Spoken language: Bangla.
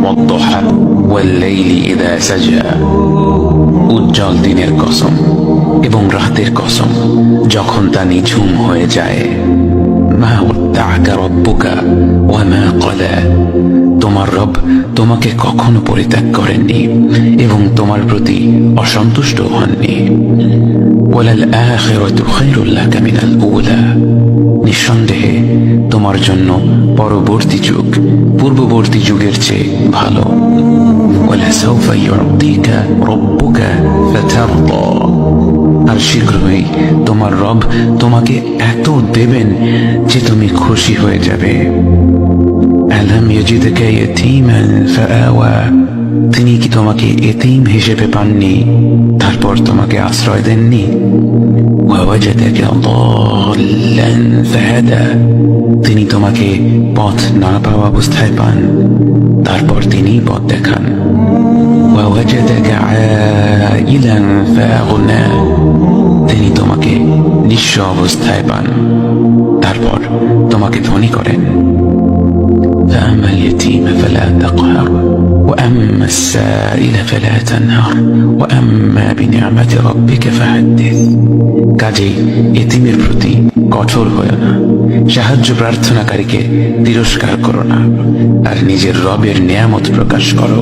والضحى والليل إذا سجى উজ্জ্বল দিনের কসম এবং রাতের কসম যখন তা নিঝুম হয়ে যায়। মা ওয়াদ্দাআকা রাব্বুকা ওয়া মা ক্বালা, তোমার রব তোমাকে কখনো পরিত্যাগ করেননি এবং তোমার প্রতি অসন্তুষ্ট হননি। ওয়ালাল আখিরাতু খায়রুল লাকা মিনাল উলা, নিঃসন্দেহে তোমার জন্য পরবর্তী যুগ পূর্ববর্তী যুগের চেয়ে ভালো। ওয়ালাসাউফা ইউতিকা রাব্বুকা ফাতারদা, আর শীঘ্রই তোমার রব তোমাকে এত দেবেন যে তুমি খুশি হয়ে যাবে। আলাম ইয়াজিদকা ইয়াতীমান ফাআওয়া, তিনি কি তোমাকে এতিম হিসেবে পাননি তারপর তোমাকে আশ্রয় দেননি? ওয়াওয়াজাদাকা দাল্লান ফাহাদা, তিনি তোমাকে পথ না পাওয়া অবস্থায় পান তারপর তিনি পথ দেখান। ওয়াওয়াজাদাকা আইলান ফাআগনা, তিনি তোমাকে নিঃস্ব অবস্থায় পান তারপর তোমাকে ধনী করেন। فأما اليتيم فلا تقهر وأما السائل فلا تنهر وأما بنعمة ربك فحدث, কাজেই এতিমের প্রতি কঠোর হয়ো না, সাহায্য প্রার্থনাকারীকে তিরস্কার করো না, আর নিজের রবের নিয়ামত প্রকাশ করো।